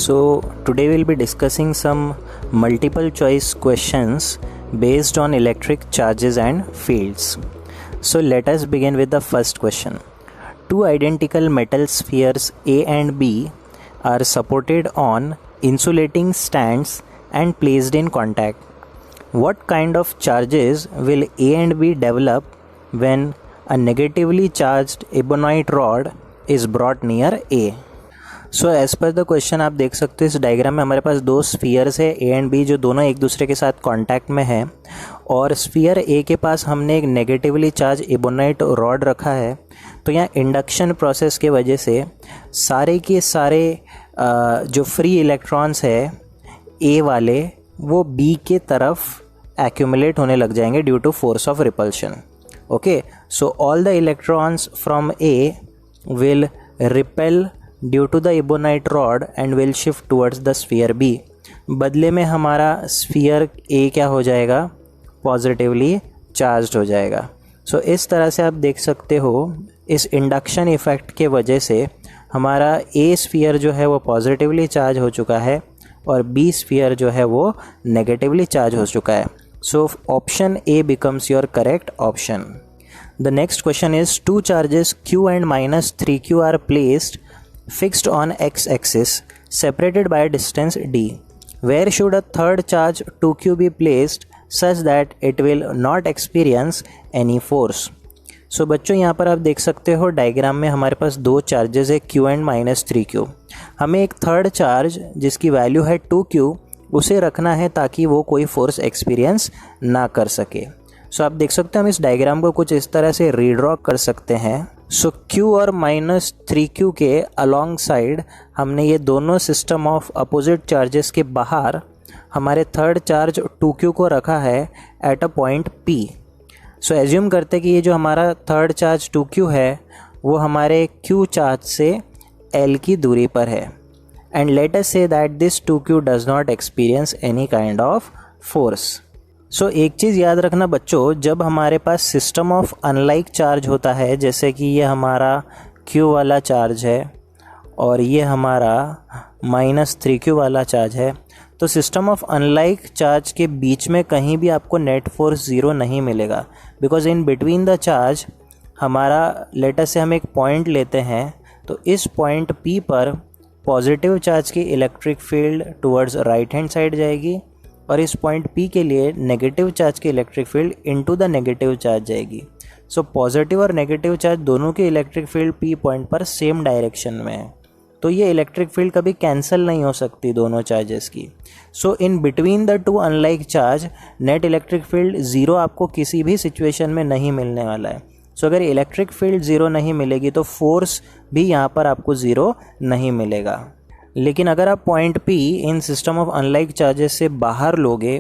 So today we'll be discussing some multiple choice questions based on electric charges and fields. So let us begin with the first question. Two identical metal spheres A and B are supported on insulating stands and placed in contact. What kind of charges will A and B develop when a negatively charged ebonite rod is brought near A? So as per the question आप देख सकते हो इस diagram में हमारे पास दो spheres है A and B जो दोनों एक दूसरे के साथ कांटेक्ट में है और स्फीयर ए के पास हमने एक नेगेटिवली चार्ज एबोनाइट रॉड रखा है। तो यहाँ इंडक्शन प्रोसेस के वजह से सारे के सारे जो फ्री इलेक्ट्रॉन्स है ए वाले वो बी के तरफ एक्यूमुलेट होने लग जाएंगे due to force of repulsion. Okay, so all the electrons from A will repel due to the ebonite rod and will shift towards the sphere B. बदले में हमारा स्फीयर ए क्या हो जाएगा, पॉजिटिवली चार्ज्ड हो जाएगा। सो इस तरह से आप देख सकते हो इस इंडक्शन इफेक्ट के वजह से हमारा ए स्फीयर जो है वो पॉजिटिवली चार्ज हो चुका है और बी स्फीयर जो है वो नेगेटिवली चार्ज हो चुका है। So option A becomes your correct option. The next question is two charges Q and -3Q are placed fixed on x-axis separated by a distance d. Where should a third charge 2q be placed such that it will not experience any force? सो बच्चों यहाँ पर आप देख सकते हो diagram में हमारे पास दो चार्जेस है Q and -3Q। हमें एक थर्ड चार्ज जिसकी वैल्यू है 2Q उसे रखना है ताकि वो कोई फोर्स एक्सपीरियंस ना कर सके। सो आप देख सकते हो हम इस डायग्राम को कुछ इस तरह से रीड्रॉ कर सकते हैं। सो Q और -3Q के अलॉन्ग साइड हमने ये दोनों सिस्टम ऑफ अपोजिट चार्जेस के बाहर हमारे थर्ड चार्ज 2Q को रखा है at a point P। So assume करते हैं कि ये जो हमारा थर्ड चार्ज 2Q है वो हमारे Q चार्ज से L की दूरी पर है and let us see that this 2Q does not experience any kind of force. So एक चीज़ याद रखना बच्चों, जब हमारे पास सिस्टम ऑफ अनलाइक चार्ज होता है जैसे कि ये हमारा Q वाला चार्ज है और ये हमारा -3Q वाला चार्ज है, तो सिस्टम ऑफ अनलाइक चार्ज के बीच में कहीं भी आपको नेट फोर्स ज़ीरो नहीं मिलेगा because in between the charge हमारा लेटर से हम एक पॉइंट लेते हैं तो इस पॉइंट P पर पॉजिटिव चार्ज की electric field towards right hand side जाएगी और इस पॉइंट P के लिए नेगेटिव चार्ज की electric field into the negative charge जाएगी। सो पॉजिटिव और नेगेटिव चार्ज दोनों की इलेक्ट्रिक फील्ड P पॉइंट पर सेम डायरेक्शन में है, तो ये इलेक्ट्रिक फील्ड कभी कैंसिल नहीं हो सकती दोनों चार्जेस की। So in between the two unlike charge net electric field zero आपको किसी भी सिचुएशन में नहीं मिलने वाला है। सो अगर इलेक्ट्रिक फील्ड ज़ीरो नहीं मिलेगी तो फोर्स भी यहाँ पर आपको ज़ीरो नहीं मिलेगा। लेकिन अगर आप point P in system of unlike charges से बाहर लोगे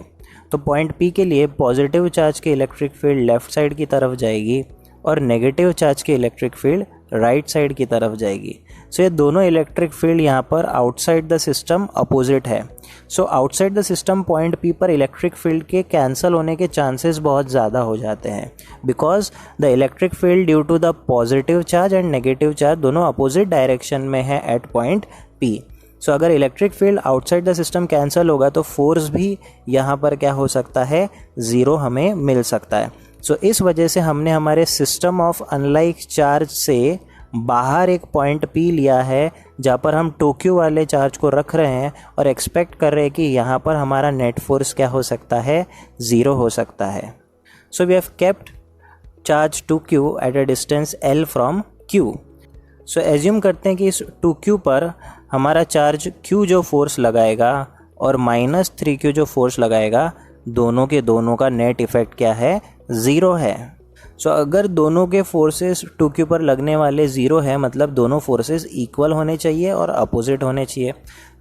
तो पॉइंट P के लिए पॉजिटिव चार्ज की इलेक्ट्रिक फील्ड लेफ़्ट साइड की तरफ जाएगी और नेगेटिव चार्ज की इलेक्ट्रिक फील्ड राइट साइड की तरफ जाएगी। सो ये दोनों इलेक्ट्रिक फील्ड यहाँ पर आउटसाइड द सिस्टम अपोजिट है। So outside the system point P पर इलेक्ट्रिक फील्ड के कैंसिल होने के चांसेस बहुत ज़्यादा हो जाते हैं because the electric field due to the positive charge and negative charge दोनों अपोजिट डायरेक्शन में है एट पॉइंट P। सो अगर electric field outside the system cancel होगा तो फोर्स भी यहाँ पर क्या हो सकता है, ज़ीरो हमें मिल सकता है। सो इस वजह से हमने हमारे सिस्टम ऑफ अनलाइक चार्ज से बाहर एक पॉइंट P लिया है जहाँ पर हम 2Q वाले चार्ज को रख रहे हैं और एक्सपेक्ट कर रहे हैं कि यहाँ पर हमारा नेट फोर्स क्या हो सकता है, ज़ीरो हो सकता है। So we have kept charge 2Q at a distance L from Q। So assume करते हैं कि इस 2Q पर हमारा चार्ज Q जो फोर्स लगाएगा और -3Q जो फोर्स लगाएगा दोनों के दोनों का नेट इफ़ेक्ट क्या है, ज़ीरो है। सो अगर दोनों के फोर्सेस 2Q पर लगने वाले ज़ीरो है मतलब दोनों फोर्सेस इक्वल होने चाहिए और अपोजिट होने चाहिए।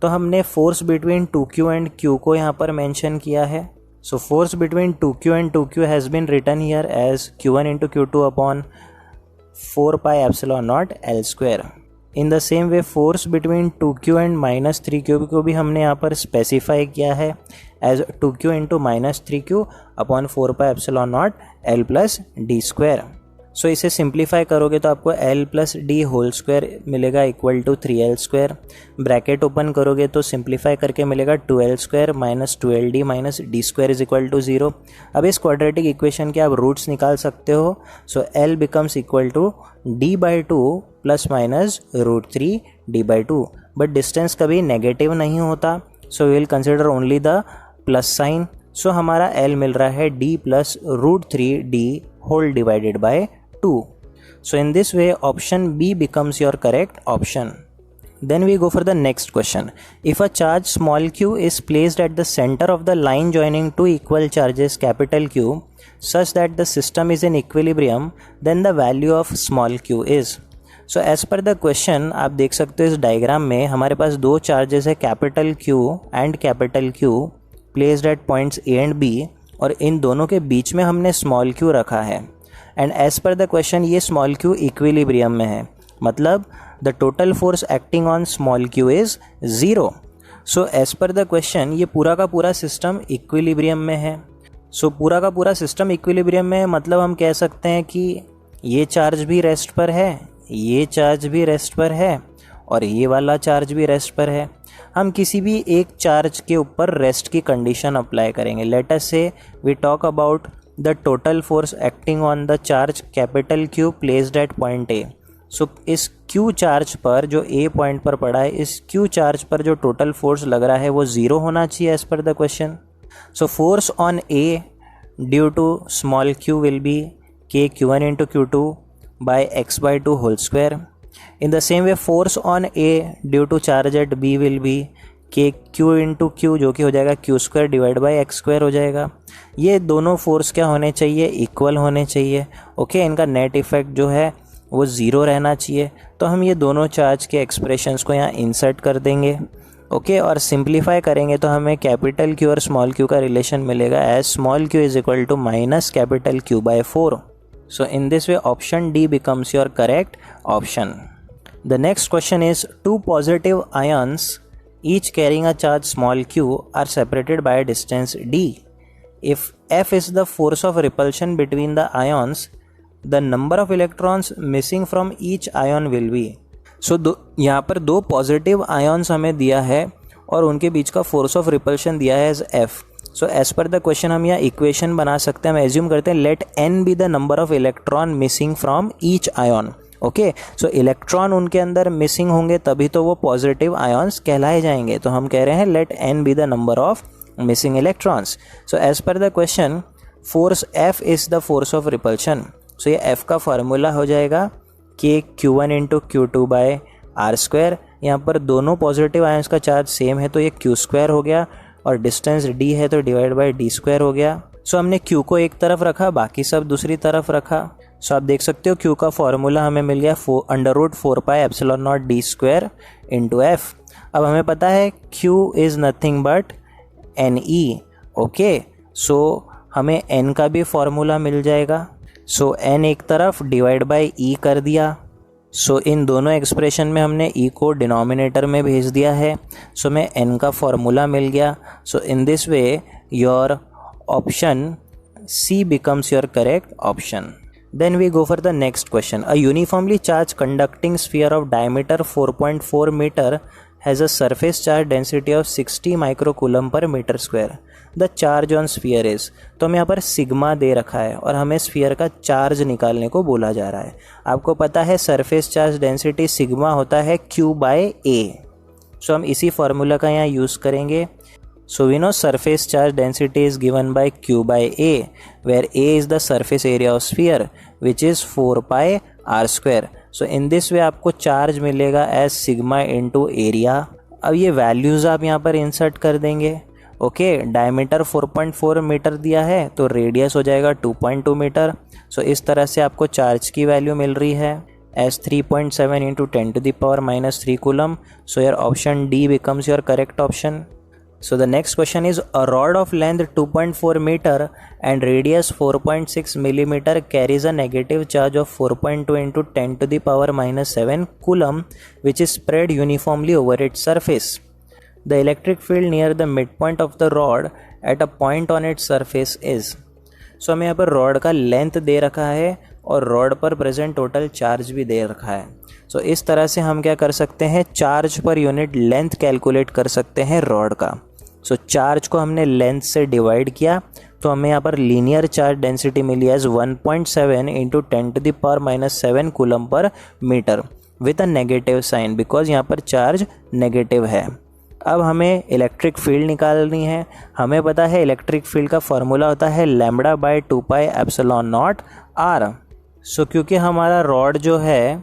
तो हमने force between 2Q and Q को यहाँ पर मेंशन किया है। So force between 2Q and 2Q has been written here as Q1 × Q2 upon 4πε0 L²। In the same way force between 2Q and -3Q को भी हमने यहाँ पर स्पेसिफाई किया है as 2Q × -3Q upon 4πε0 L + d²। सो इसे simplify करोगे तो आपको L plus D whole square मिलेगा equal to 3L square. Bracket open करोगे तो सिंप्लीफाई करके मिलेगा 2L square minus 2LD minus D square is equal to 0। अब इस क्वाड्रेटिक इक्वेशन के आप रूट्स निकाल सकते हो। So L becomes equal to D/2 plus minus √3D/2, but distance कभी नेगेटिव नहीं होता, so we will consider only the plus sign. So हमारा L मिल रहा है D plus √3D whole divided by 2. So in this way option B becomes your correct option. Then we go for the next question. If a charge small q is placed at the center of the line joining two equal charges capital Q such that the system is in equilibrium, then the value of small q is. So as per the question आप देख सकते हो इस diagram में हमारे पास दो charges है capital Q and capital Q placed eight points A and B, और इन दोनों के बीच में हमने स्मॉल q रखा है। And as per the question ये स्मॉल q इक्विलिब्रियम में है, मतलब the total force acting on small q is 0। So as per the question ये पूरा का पूरा सिस्टम इक्विलिब्रियम में है। सो पूरा का पूरा सिस्टम इक्विलिब्रियम में है, मतलब हम कह सकते हैं कि ये चार्ज भी रेस्ट पर है, ये चार्ज भी रेस्ट पर है, और ये वाला चार्ज भी रेस्ट पर है। हम किसी भी एक चार्ज के ऊपर रेस्ट की कंडीशन अप्लाई करेंगे। Let us say we talk about the total force acting on the charge capital Q placed at point A। So इस Q चार्ज पर जो A पॉइंट पर पड़ा है, इस Q चार्ज पर जो टोटल फोर्स लग रहा है वो 0 होना चाहिए as per the question. So force on A due to small q will be KQ1 into Q2 by x/2 whole square. In the same way force on A due to charge at B will be KQ into Q, जो कि हो जाएगा Q square divide by x square हो जाएगा। ये दोनों force क्या होने चाहिए, इक्वल होने चाहिए। ओके, इनका नेट इफेक्ट जो है वो 0 रहना चाहिए। तो हम ये दोनों चार्ज के एक्सप्रेशंस को यहाँ इंसर्ट कर देंगे। ओके, और सिंप्लीफाई करेंगे तो हमें कैपिटल Q और स्मॉल q का रिलेशन मिलेगा as small q is equal to minus capital Q by 4। So in this way option D becomes your correct option. The next question is two positive ions each carrying a charge small q are separated by a distance d. If F is the force of repulsion between the ions, the number of electrons missing from each ion will be. So यहाँ पर दो positive ions हमें दिया है और उनके बीच का force of repulsion दिया है as F. So as per the question हम यहाँ इक्वेशन बना सकते हैं। हम एज्यूम करते हैं let n be the number of electron missing from each ion. Okay, so electron उनके अंदर मिसिंग होंगे तभी तो वो पॉजिटिव आयन्स कहलाए जाएंगे। तो हम कह रहे हैं let n be the number of missing electrons. So as per the question force F is the force of repulsion. So ये F का फॉर्मूला हो जाएगा KQ1 into Q2 bye R square. यहाँ पर दोनों पॉजिटिव आयन्स का charge same है तो ये Q स्क्वायर हो गया, और डिस्टेंस d है तो डिवाइड बाय d स्क्वायर हो गया। सो हमने q को एक तरफ रखा, बाकी सब दूसरी तरफ रखा। सो आप देख सकते हो q का फॉर्मूला हमें मिल गया √4πε0 d स्क्वायर इंटू f। अब हमें पता है q is nothing but ne। Okay, so हमें n का भी फॉर्मूला मिल जाएगा। सो n एक तरफ डिवाइड बाय e कर दिया। सो इन दोनों एक्सप्रेशन में हमने e को डिनोमिनेटर में भेज दिया है। सो हमें n का फॉर्मूला मिल गया। So in this way your option C becomes your correct option. Then we go for the next question. A uniformly charged conducting sphere of diameter 4.4 meter has a surface charge density of 60 microcoulomb per meter square. The charge on sphere is, तो हमें यहाँ पर sigma दे रखा है और हमें sphere का charge निकालने को बोला जा रहा है। आपको पता है सरफेस चार्ज डेंसिटी सिग्मा होता है Q बाय A। सो हम इसी फॉर्मूला का यहाँ यूज़ करेंगे। So we know surface charge density is given by Q by A, where A is the surface area of sphere, which is 4 pi r square. So in this way आपको charge मिलेगा as sigma into area। अब ये values आप यहाँ पर insert कर देंगे। Okay, diameter 4.4 metre दिया है तो रेडियस हो जाएगा 2.2 मीटर। सो इस तरह से आपको चार्ज की वैल्यू मिल रही है as 3.7 into 10 to the power minus 3 coulomb. So your option D becomes your correct option. So the next question is, a rod of length 2.4 meter and radius 4.6 millimeter carries a negative charge of 4.2 into 10 to the power minus 7 coulomb, which is spread uniformly over its surface. The electric field near the midpoint of the rod at a point on its surface is. So हमें यहाँ पर rod का length दे रखा है और rod पर present total charge भी दे रखा है। सो इस तरह से हम क्या कर सकते हैं, charge per unit length calculate कर सकते हैं रॉड का। सो चार्ज को हमने लेंथ से डिवाइड किया तो हमें यहाँ पर लीनियर चार्ज डेंसिटी मिली as 1.7 into 10⁻⁻7 coulomb per metre with a negative sign, because यहाँ पर चार्ज नेगेटिव है। अब हमें इलेक्ट्रिक फील्ड निकालनी है। हमें पता है इलेक्ट्रिक फील्ड का फॉर्मूला होता है λ/2πε0 r। सो क्योंकि हमारा रॉड जो है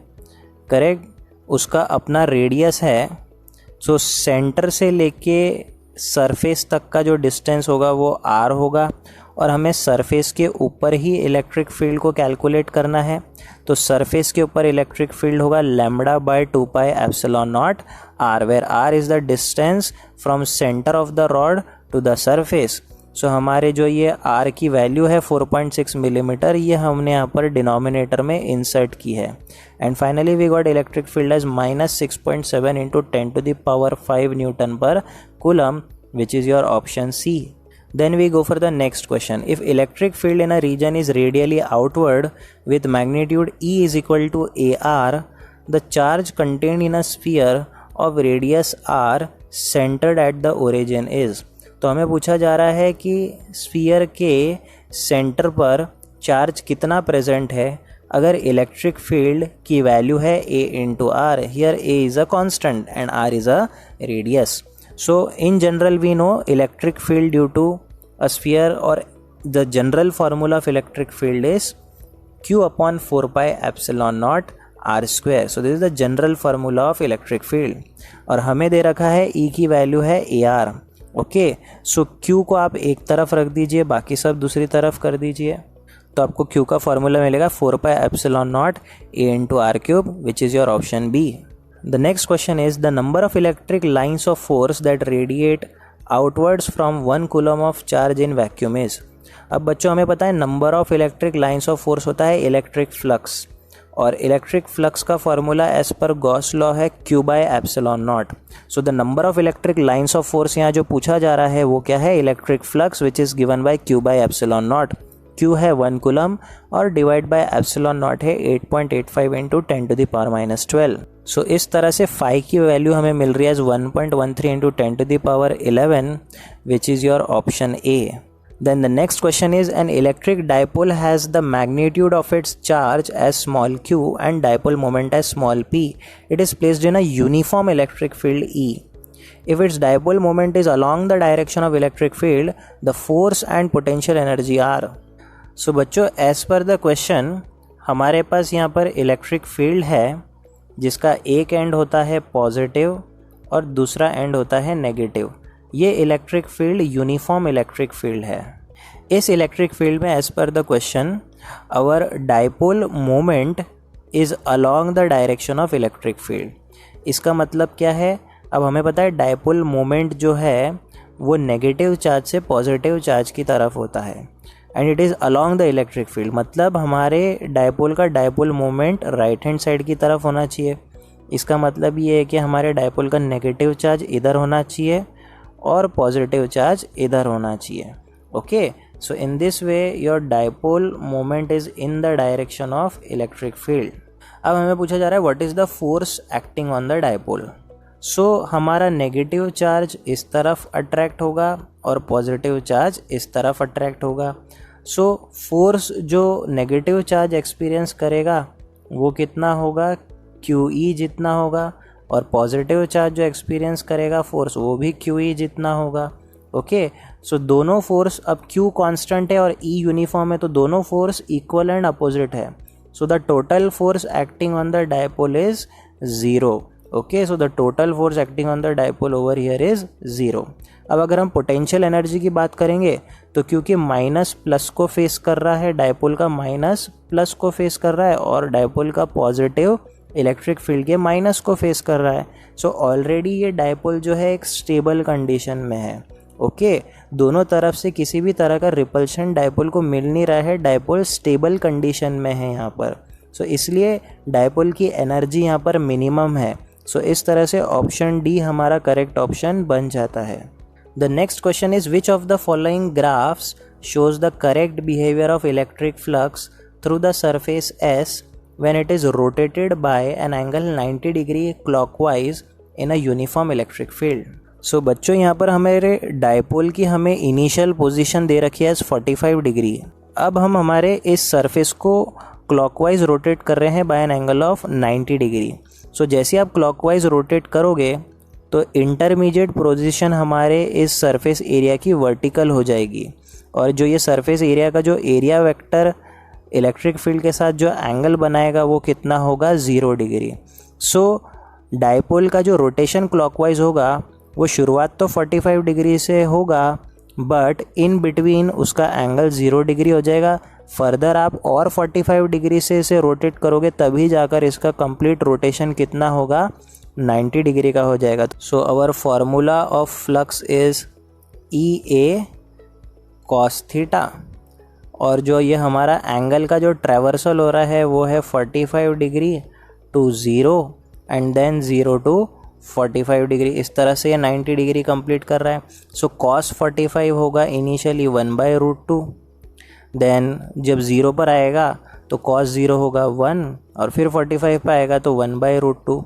करेक्ट उसका अपना रेडियस है, सो सेंटर से लेके सरफेस तक का जो डिस्टेंस होगा वो r होगा और हमें सरफेस के ऊपर ही इलेक्ट्रिक फील्ड को कैलकुलेट करना है। तो सरफेस के ऊपर इलेक्ट्रिक फील्ड होगा λ/2πε0 r, where r is the distance from centre of the rod to the surface. So हमारे जो ये r की वैल्यू है 4.6 मिलीमीटर, ये हमने यहाँ पर डिनोमिनेटर में इंसर्ट की है। And finally we got electric field as -6.7 into 10⁵ newton per coulomb, which is your option C. Then we go for the next question. If electric field in a region is radially outward with magnitude E is equal to AR, the charge contained in a sphere of radius R centered at the origin is. तो हमें पूछा जा रहा है कि sphere के centre पर charge कितना प्रेजेंट है अगर इलेक्ट्रिक फील्ड की वैल्यू है A into R. Here A is a constant and R is a radius. So in general we know electric field due to a sphere, or the general formula of electric field is Q upon 4πε0 r square. So this is the general formula of electric field. और हमें दे रखा है E की value है AR. Okay, सो Q को आप एक तरफ रख दीजिए, बाकी सब दूसरी तरफ कर दीजिए, तो आपको Q का फॉर्मूला मिलेगा 4πε0 A into r3, which is your option B. The next question is the number of electric lines of force that radiate outwards from 1 coulomb of charge in vacuum is. अब बच्चों हमें पता है number of electric lines of force होता है electric flux, और electric flux का formula as per Gauss law है Q/ε0. So the number of electric lines of force यहाँ जो पूछा जा रहा है वो क्या है, electric flux, which is given by Q/ε0. Q है 1 कूलम और डिवाइड बाय ε0 है 8.85 इंटू 10⁻12. सो इस तरह से फाई की वैल्यू हमें मिल रही है 1.13 into 10⁻11, which is your option A. Then the next question is an electric dipole has the magnitude of its charge as small q and dipole moment as small p. It is placed in a uniform electric field E. If its dipole moment is along the direction of electric field, the force and potential energy are. So बच्चों as per the question हमारे पास यहाँ पर electric field है जिसका एक and होता है positive और दूसरा एंड होता है नेगेटिव। ये electric field uniform electric field है। इस इलेक्ट्रिक फील्ड में as per the question our dipole moment is along the direction of electric field. इसका मतलब क्या है, अब हमें पता है डाइपोल मोमेंट जो है वो नेगेटिव चार्ज से पॉजिटिव चार्ज की तरफ होता है and it is along the electric field. मतलब हमारे डाइपोल का dipole moment right hand side की तरफ होना चाहिए। इसका मतलब ये है कि हमारे डाइपोल का नेगेटिव चार्ज इधर होना चाहिए और पॉजिटिव चार्ज इधर होना चाहिए। Okay, so in this way your dipole moment is in the direction of electric field. अब हमें पूछा जा रहा है what is the force acting on the dipole. So हमारा नेगेटिव चार्ज इस तरफ अट्रैक्ट होगा और पॉजिटिव चार्ज इस तरफ अट्रैक्ट होगा। सो फोर्स जो नेगेटिव चार्ज एक्सपीरियंस करेगा वो कितना होगा, QE जितना होगा, और पॉजिटिव चार्ज जो एक्सपीरियंस करेगा फोर्स वो भी QE जितना होगा। ओके, सो दोनों फोर्स, अब Q कांस्टेंट है और E यूनिफॉर्म है, तो दोनों फोर्स इक्वल एंड अपोजिट है। So the total force acting on the dipole is 0। Okay, so the total force acting on the dipole over here is 0। अब अगर हम पोटेंशियल एनर्जी की बात करेंगे तो क्योंकि माइनस प्लस को फेस कर रहा है, डाइपोल का माइनस प्लस को फेस कर रहा है और डाइपोल का पॉजिटिव इलेक्ट्रिक फील्ड के माइनस को फेस कर रहा है। सो ऑलरेडी ये डाइपोल जो है एक स्टेबल कंडीशन में है। ओके, दोनों तरफ से किसी भी तरह का रिपल्शन डाइपोल को मिल नहीं रहा है, डाइपोल स्टेबल कंडीशन में है यहाँ पर। सो इसलिए डाइपोल की एनर्जी यहाँ पर मिनिमम है। सो इस तरह से ऑप्शन डी हमारा करेक्ट ऑप्शन बन जाता है। The next question is which of the following graphs shows the correct behavior of electric flux through the surface S when it is rotated by an angle 90 degree clockwise in a uniform electric field. सो बच्चों यहाँ पर हमारे dipole की हमें initial position दे रखी है 45 degree. अब हम हमारे इस सरफेस को क्लॉकवाइज रोटेट कर रहे हैं by an angle of 90 degree. So जैसे आप क्लॉकवाइज रोटेट करोगे तो इंटरमीडिएट पोजीशन हमारे इस सरफेस एरिया की वर्टिकल हो जाएगी, और जो ये सरफेस एरिया का जो एरिया वेक्टर इलेक्ट्रिक फील्ड के साथ जो एंगल बनाएगा वो कितना होगा 0 डिग्री। सो डायपोल का जो रोटेशन क्लॉकवाइज होगा वो शुरुआत तो 45 डिग्री से होगा, बट इन बिटवीन उसका एंगल 0 डिग्री हो जाएगा। फर्दर आप और 45 डिग्री से इसे रोटेट करोगे तभी जाकर इसका कंप्लीट रोटेशन कितना होगा 90 डिग्री का हो जाएगा। So our formula of flux is EA cos theta, और जो ये हमारा एंगल का जो ट्रैवर्सल हो रहा है वो है 45 degree to 0 and then 0 to 45 degree. इस तरह से ये 90 डिग्री कंप्लीट कर रहा है। सो cos 45 होगा इनिशियली 1/√2, देन जब 0 पर आएगा तो cos 0 होगा 1, और फिर 45 पर आएगा तो 1/√2।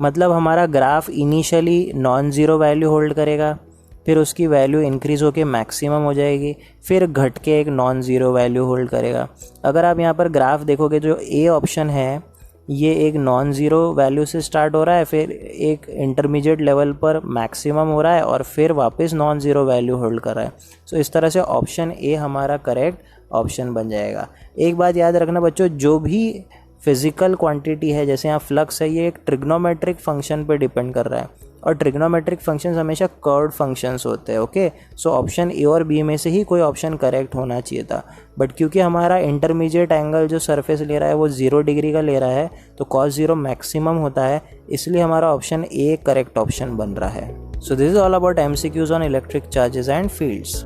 मतलब हमारा graph initially non zero value hold करेगा, फिर उसकी वैल्यू इंक्रीज़ होकर मैक्सिमम हो जाएगी, फिर घट के एक नॉन ज़ीरो वैल्यू होल्ड करेगा। अगर आप यहाँ पर ग्राफ देखोगे जो ए ऑप्शन है ये एक नॉन ज़ीरो वैल्यू से स्टार्ट हो रहा है, फिर एक इंटरमीडिएट लेवल पर मैक्सिमम हो रहा है, और फिर वापस नॉन ज़ीरो वैल्यू होल्ड कर रहा है। सो इस तरह से ऑप्शन ए हमारा करेक्ट ऑप्शन बन जाएगा। एक बात याद रखना बच्चों, जो भी फिज़िकल क्वांटिटी है जैसे यहाँ फ्लक्स है ये एक ट्रिग्नोमेट्रिक फंक्शन पे डिपेंड कर रहा है, और ट्रिग्नोमेट्रिक फंक्शंस हमेशा कर्व्ड फंक्शंस होते हैं। ओके, सो ऑप्शन ए और बी में से ही कोई ऑप्शन करेक्ट होना चाहिए था, बट क्योंकि हमारा इंटरमीडिएट एंगल जो सरफेस ले रहा है वो 0 डिग्री का ले रहा है तो cos 0 मैक्सिमम होता है, इसलिए हमारा ऑप्शन ए करेक्ट ऑप्शन बन रहा है। So this is all about MCQs on electric charges and fields.